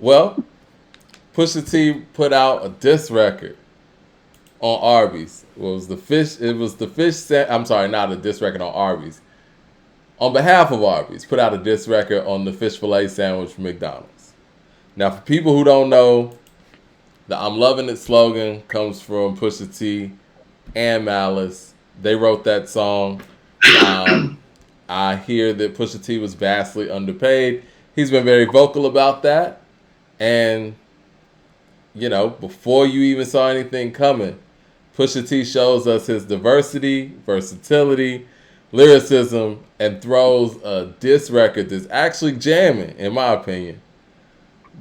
Well, Pusha T put out a diss record on Arby's. It was the fish. It was the fish. I'm sorry, not a diss record on Arby's. On behalf of Arby's, put out a diss record on the fish fillet sandwich from McDonald's. Now, for people who don't know, the "I'm Loving It" slogan comes from Pusha T and Malice. They wrote that song. I hear that Pusha T was vastly underpaid. He's been very vocal about that. And, before you even saw anything coming, Pusha T shows us his diversity, versatility, lyricism, and throws a diss record that's actually jamming, in my opinion,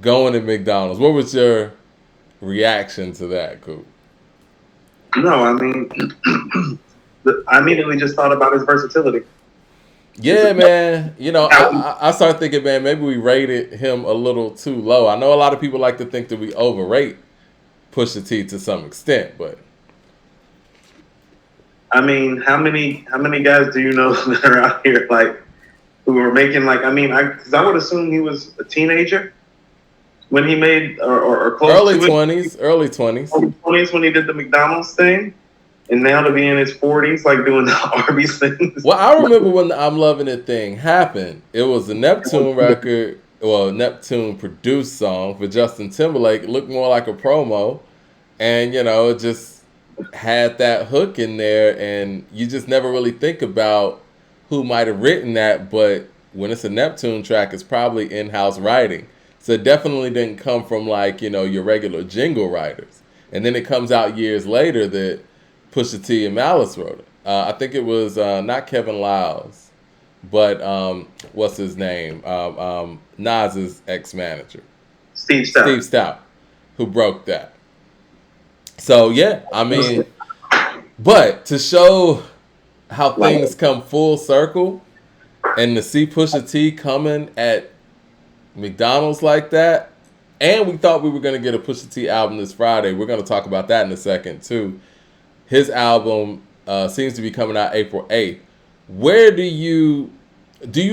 going to McDonald's. What was your reaction to that, Coop? No, I mean, I immediately just thought about his versatility. Yeah, man. I started thinking, man, maybe we rated him a little too low. I know a lot of people like to think that we overrate Pusha T to some extent, but I mean, how many guys do you know that are out here like who are making like? I mean, because I would assume he was a teenager when he made or close early to 20s, early 20s. Early 20s when he did the McDonald's thing, and now to be in his 40s, like doing the Arby's things. Well, I remember when the "I'm Loving It" thing happened. It was a Neptune record, well, Neptune produced song for Justin Timberlake. It looked more like a promo, and it just had that hook in there, and you just never really think about who might have written that. But when it's a Neptune track, it's probably in-house writing. So it definitely didn't come from your regular jingle writers. And then it comes out years later that Pusha T and Malice wrote it. I think it was not Kevin Lyles, but what's his name? Nas's ex-manager. Steve Stout, who broke that. So, yeah, I mean, but to show how things come full circle and to see Pusha T coming at McDonald's like that, and we thought we were going to get a Pusha T album this Friday. We're going to talk about that in a second, too. His album seems to be coming out April 8th. Where do you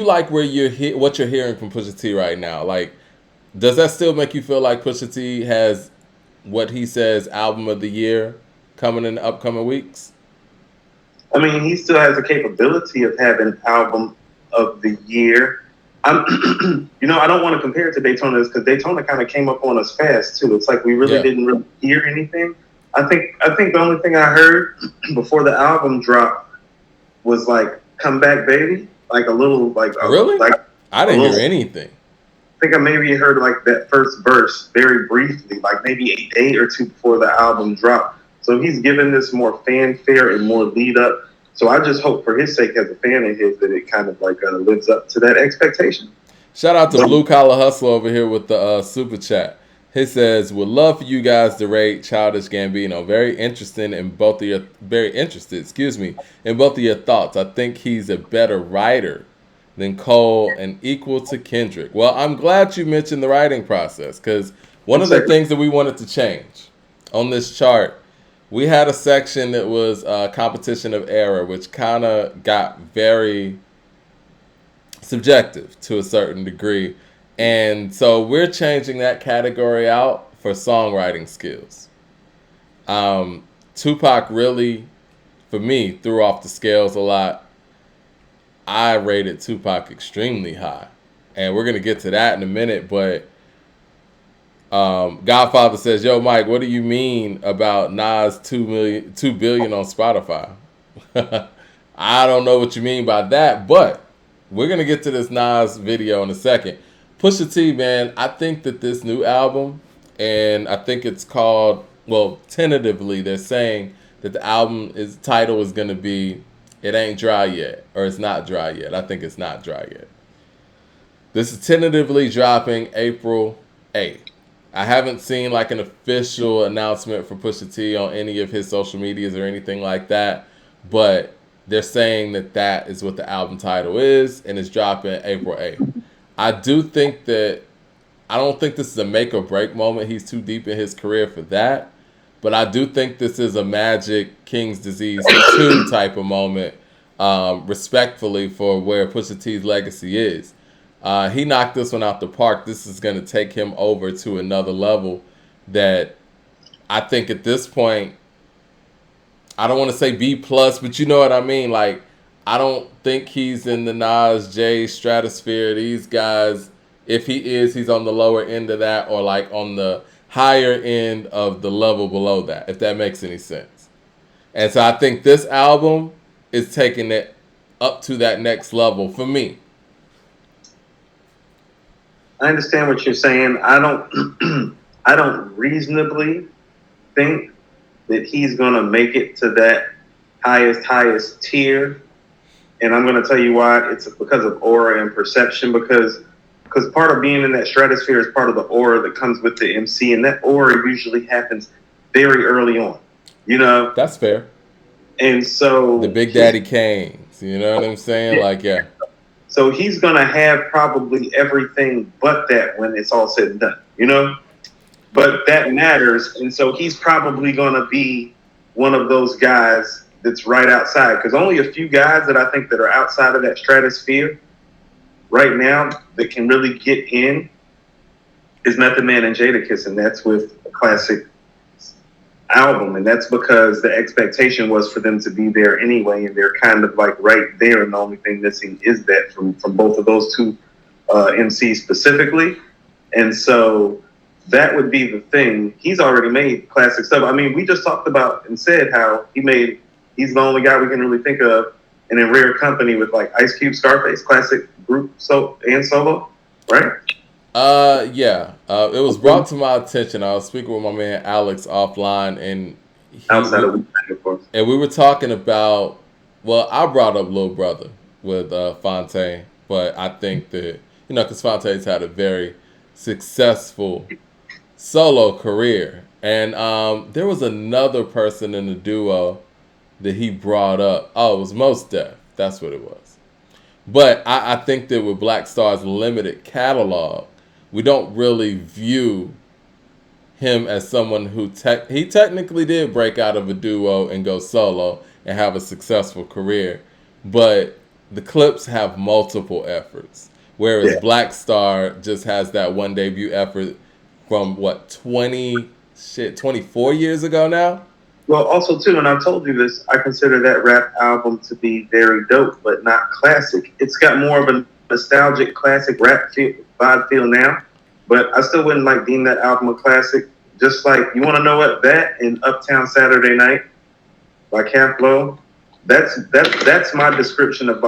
like what you're hearing from Pusha T right now? Like, does that still make you feel like Pusha T has what he says album of the year coming in the upcoming weeks? I mean, he still has the capability of having album of the year. I don't want to compare it to Daytona because Daytona kind of came up on us fast too. It's like we really didn't really hear anything. I think the only thing I heard before the album dropped was like "Come Back, Baby," like a little like really. I didn't hear anything. I think I maybe heard like that first verse very briefly, like maybe a day or two before the album dropped. So he's given this more fanfare and more lead up. So I just hope for his sake as a fan of his that it kind of like lives up to that expectation. Shout out to Blue Collar Hustler over here with the super chat. He says, "Would love for you guys to rate Childish Gambino. Very interested in both of your thoughts. I think he's a better writer than Cole and equal to Kendrick." Well, I'm glad you mentioned the writing process because one of the things that we wanted to change on this chart, we had a section that was competition of error, which kind of got very subjective to a certain degree. And so we're changing that category out for songwriting skills. Tupac really, for me, threw off the scales a lot. I rated Tupac extremely high. And we're going to get to that in a minute. But Godfather says, "Yo, Mike, what do you mean about Nas 2 billion on Spotify?" I don't know what you mean by that, but we're going to get to this Nas video in a second. Pusha T, man, I think that this new album, and I think it's called, well, tentatively, they're saying that the album title is going to be "It Ain't Dry Yet," or "It's Not Dry Yet." I think it's not dry yet. This is tentatively dropping April 8th. I haven't seen like an official announcement for Pusha T on any of his social medias or anything like that, but they're saying that that is what the album title is, and it's dropping April 8th. I don't think this is a make or break moment. He's too deep in his career for that. But I do think this is a Magic King's Disease 2 type of moment, respectfully, for where Pusha T's legacy is. He knocked this one out the park. This is going to take him over to another level that I think at this point, I don't want to say B plus, but you know what I mean. Like, I don't think he's in the Nas J stratosphere. These guys, if he is, he's on the lower end of that, or like on the higher end of the level below that, if that makes any sense. And so I think this album is taking it up to that next level for me. I understand what you're saying. I don't I don't reasonably think that he's gonna make it to that highest tier. And I'm gonna tell you why. It's because of aura and perception, because part of being in that stratosphere is part of the aura that comes with the MC, and that aura usually happens very early on. You know? That's fair. And so the Big Daddy Kanes, you know what I'm saying? Like, yeah. So he's gonna have probably everything but that when it's all said and done, you know? But that matters, and so he's probably gonna be one of those guys that's right outside. Because only a few guys that I think that are outside of that stratosphere right now that can really get in is Method Man and Jadakiss, and that's with a classic album, and that's because the expectation was for them to be there anyway, and they're kind of like right there, and the only thing missing is that from both of those two MCs specifically. And so that would be the thing. He's already made classic stuff. I mean, we just talked about and said how he's the only guy we can really think of, and in rare company with like Ice Cube, Scarface, classic group and solo, right? Yeah. It was brought to my attention. I was speaking with my man Alex offline, and outside of Wu-Tang, of course. And we were talking about. Well, I brought up Lil Brother with Fontaine, but I think that because Fontaine's had a very successful solo career, and there was another person in the duo that he brought up. Oh, it was Mos Def. That's what it was. But I think that with Black Star's limited catalog, we don't really view him as someone who he technically did break out of a duo and go solo and have a successful career. But the Clips have multiple efforts, whereas Black Star just has that one debut effort from 24 years ago now? Well, also, too, and I've told you this, I consider that rap album to be very dope, but not classic. It's got more of a nostalgic classic rap vibe feel now, but I still wouldn't deem that album a classic. Just like, you want to know what? That and Uptown Saturday Night by Camp Lo, that's my description of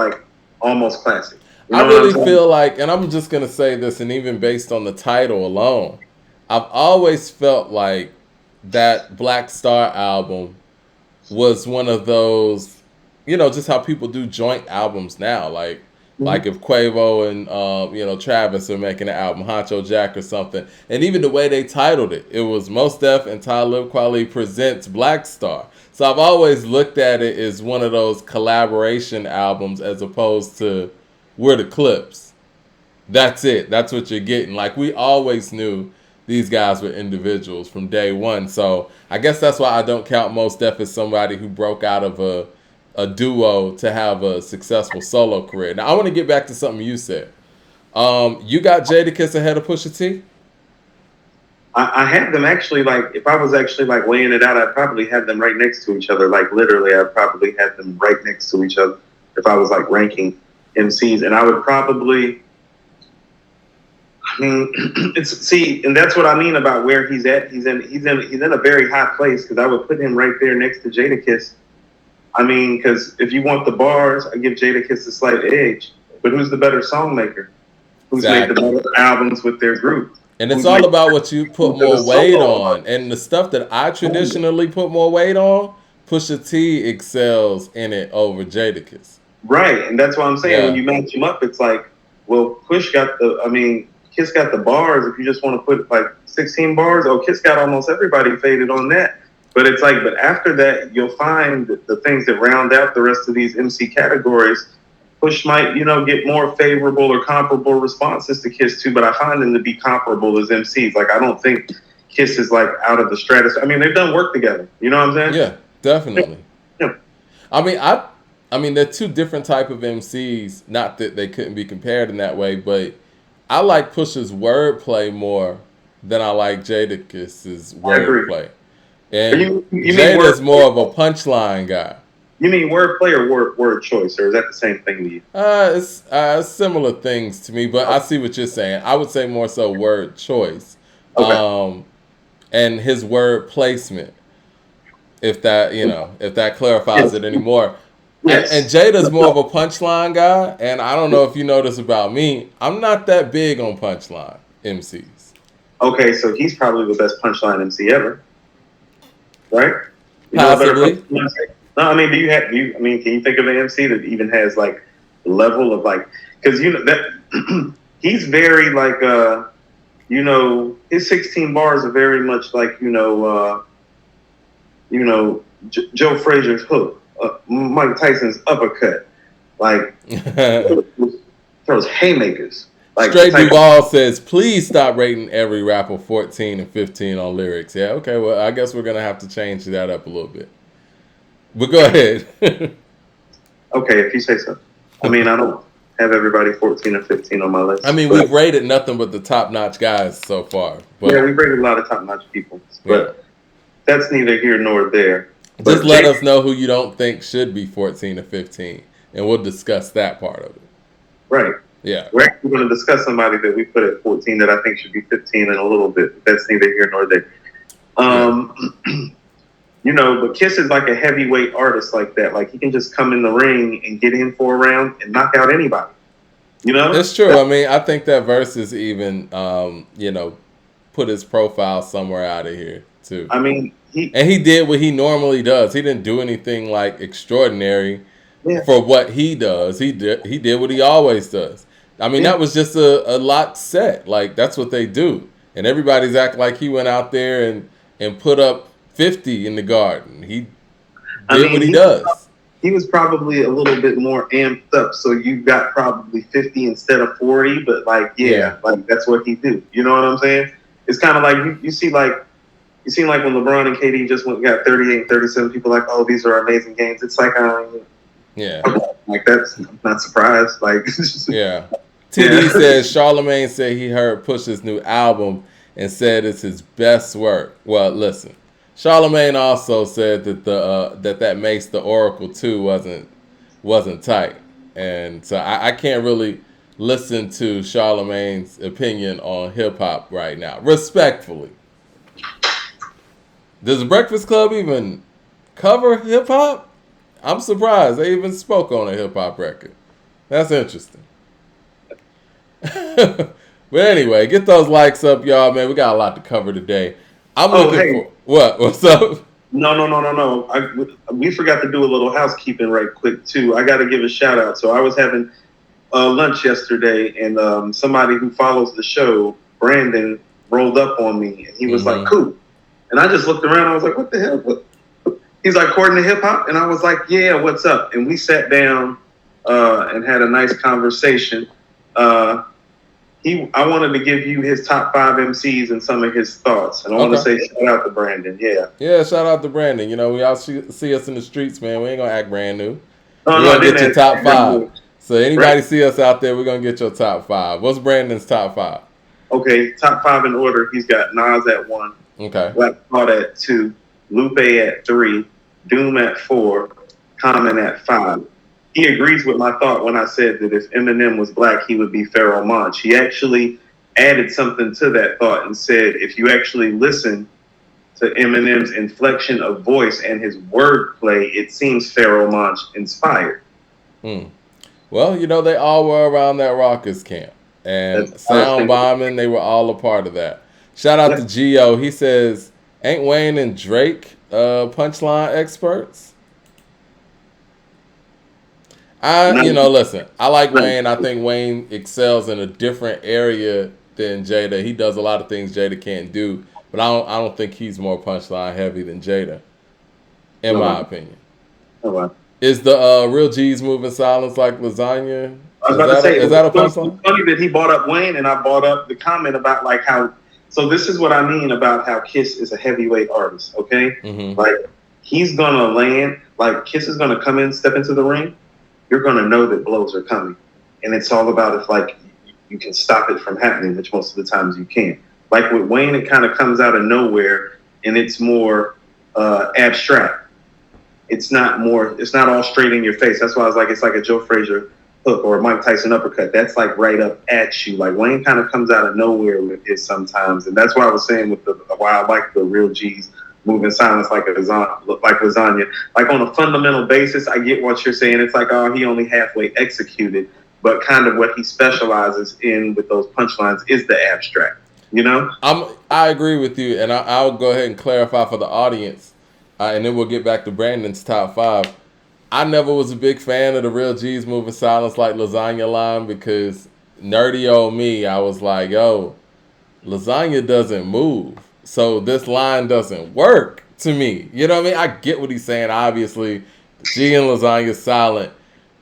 almost classic. I really feel like, and I'm just going to say this, and even based on the title alone, I've always felt like that Black Star album was one of those, just how people do joint albums now. Like if Quavo and Travis are making an album, Honcho Jack or something, and even the way they titled it, it was Mos Def and Talib Kweli presents Black Star. So I've always looked at it as one of those collaboration albums as opposed to we're the Clips. That's it. That's what you're getting. Like, we always knew these guys were individuals from day one. So I guess that's why I don't count Mos Def as somebody who broke out of a duo to have a successful solo career. Now, I want to get back to something you said. You got Jadakiss ahead of Pusha T? I had them actually, if I was actually weighing it out, I'd probably have them right next to each other. Literally, I'd probably have them right next to each other if I was ranking MCs. And I would probably, and that's what I mean about where he's at. He's in a very high place, because I would put him right there next to Jadakiss. Because if you want the bars, I give Jadakiss a slight edge. But who's the better songmaker? Who's made the better albums with their group? And it's all about what you put more weight on. And the stuff that I traditionally put more weight on, Pusha T excels in it over Jadakiss. Right, and that's why I'm saying when you match them up, it's Kiss got the bars. If you just want to put 16 bars, Kiss got almost everybody faded on that. But it's but after that, you'll find the things that round out the rest of these MC categories. Push might, get more favorable or comparable responses to Kiss too, but I find them to be comparable as MCs. I don't think Kiss is out of the stratosphere. They've done work together. You know what I'm saying? Yeah, definitely. Yeah. They're two different type of MCs. Not that they couldn't be compared in that way, but I like Pusha's wordplay more than I like Jadakiss's I agree. wordplay. And You mean Jada's more of a punchline guy. You mean wordplay or word choice, or is that the same thing to you? It's similar things to me, but I see what you're saying. I would say more so word choice, Okay. and his word placement. If that if that clarifies it anymore. And Yes. Jada's more of a punchline guy, and I don't know if you know this about me. I'm not that big on punchline MCs. Okay, so he's probably the best punchline MC ever, right? You know a better Possibly. punchline? No, I mean, I mean, can you think of an MC that even has like level of like, because you know that he's very like, his 16 bars are very much like, Joe Frazier's hook, Mike Tyson's uppercut, like throws haymakers. Like Straight Duval says, please stop rating every rapper 14 and 15 on lyrics. Yeah, okay, well, I guess we're going to have to change that up a little bit. But go ahead. Okay, if you say so. I mean, I don't have everybody 14 or 15 on my list. I mean, we've rated nothing but the top-notch guys so far. But, yeah, we've rated a lot of top-notch people. But that's neither here nor there. Just let us know who you don't think should be 14 or 15, and we'll discuss that part of it. Right. Yeah. We're actually going to discuss somebody that we put at 14 that I think should be 15 in a little bit. That's neither here nor there. But Kiss is like a heavyweight artist like that. Like, he can just come in the ring and get in for a round and knock out anybody. You know? It's true. I mean, I think that Versus even, put his profile somewhere out of here, too. I mean, he did what he normally does. He didn't do anything, like, extraordinary for what he does. He did what he always does. I mean, that was just a locked set. Like, that's what they do. And everybody's acting like he went out there and put up 50 in the Garden. He did what he does. He was probably a little bit more amped up, so you got probably 50 instead of 40. But like that's what he do. You know what I'm saying? It's kind of like you see like when LeBron and KD just got 38 and 37. People are like, oh, these are amazing games. It's like like that's I'm not surprised. Like yeah. TD says Charlamagne said he heard Pusha's new album and said it's his best work. Well, listen. Charlamagne also said that that makes the Oracle 2 wasn't tight, and so I can't really listen to Charlamagne's opinion on hip hop right now. Respectfully, does the Breakfast Club even cover hip hop? I'm surprised they even spoke on a hip hop record. That's interesting. But anyway, get those likes up, y'all. Man, we got a lot to cover today. I'm looking for what? What's up? No. We forgot to do a little housekeeping right quick too. I got to give a shout out. So I was having lunch yesterday, and somebody who follows the show, Brandon, rolled up on me, and he was like, "Cool." And I just looked around. I was like, "What the hell?" He's like, "According to hip hop," and I was like, "Yeah, what's up?" And we sat down and had a nice conversation. I wanted to give you his top 5 MCs and some of his thoughts. And I want to say shout out to Brandon. Yeah, shout out to Brandon. We all see us in the streets, man. We ain't going to act brand new. We're going to get your top 5. So anybody see us out there, we're going to get your top 5. What's Brandon's top 5? Okay, top 5 in order. He's got Nas at 1. Okay. Black Thought at 2. Lupe at 3. Doom at 4. Common at 5. He agrees with my thought when I said that if Eminem was black, he would be Pharoah Monch. He actually added something to that thought and said, if you actually listen to Eminem's inflection of voice and his wordplay, it seems Pharoah Monch inspired. Well, they all were around that Rockers camp. And Sound Bombing, they were all a part of that. Shout out to Gio. He says, ain't Wayne and Drake punchline experts? Listen, I like Wayne. I think Wayne excels in a different area than Jada. He does a lot of things Jada can't do, but I don't think he's more punchline heavy than Jada, in my opinion. Is the Real G's moving silence like lasagna? I was about to say, is that a punchline? It's funny that he brought up Wayne, and I brought up the comment about like how. So this is what I mean about how Kiss is a heavyweight artist. Okay, like he's gonna land. Like Kiss is gonna come in, step into the ring. You're going to know that blows are coming. And it's all about if, like, you can stop it from happening, which most of the times you can't. Like with Wayne, it kind of comes out of nowhere, and it's more abstract. It's not all straight in your face. That's why I was like, it's like a Joe Frazier hook or a Mike Tyson uppercut. That's like right up at you. Like Wayne kind of comes out of nowhere with it sometimes, and that's why I was saying why I like the real G's moving silence like lasagna. Like on a fundamental basis, I get what you're saying. It's like, oh, he only halfway executed, but kind of what he specializes in with those punchlines is the abstract. You know, I agree with you, and I'll go ahead and clarify for the audience, and then we'll get back to Brandon's top 5. I never was a big fan of the real G's moving silence like lasagna line because nerdy old me, I was like, yo, lasagna doesn't move, so this line doesn't work to me. You know what I mean? I get what he's saying. Obviously, G and lasagna is silent,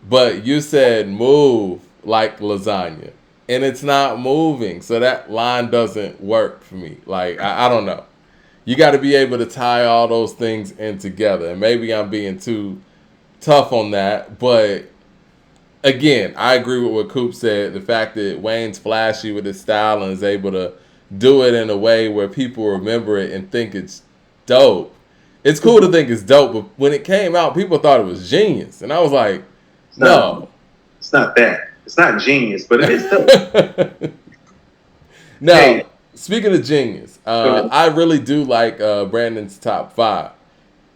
but you said move like lasagna, and it's not moving, so that line doesn't work for me. Like I don't know. You got to be able to tie all those things in together, and maybe I'm being too tough on that, but again, I agree with what Coop said. The fact that Wayne's flashy with his style and is able to do it in a way where people remember it and think it's dope. It's cool to think it's dope, but when it came out, people thought it was genius, and I was like, no, it's not that. It's not genius, but it is dope. Now, hey, speaking of genius, I really do like Brandon's top 5.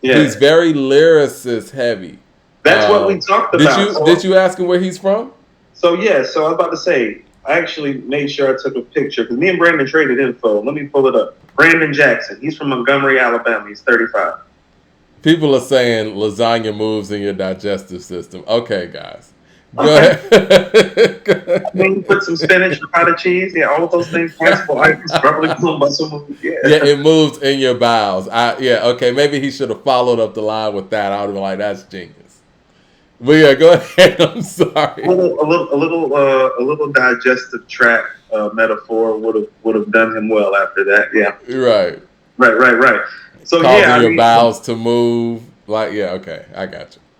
Yeah. He's very lyricist heavy. That's what we talked about. Did you ask him where he's from? So I was about to say, I actually made sure I took a picture because me and Brandon traded info. Let me pull it up. Brandon Jackson. He's from Montgomery, Alabama. He's 35. People are saying lasagna moves in your digestive system. Okay, guys. Go ahead. I mean, put some spinach, ricotta cheese. Yeah, all of those things. Probably muscle moves. Yeah, it moves in your bowels. Okay. Maybe he should have followed up the line with that. I would have been like, that's genius. But yeah, go ahead. I'm sorry. A little digestive tract metaphor would have done him well after that. Yeah. Right. So causing your bowels to move. Like, yeah, okay, I got you.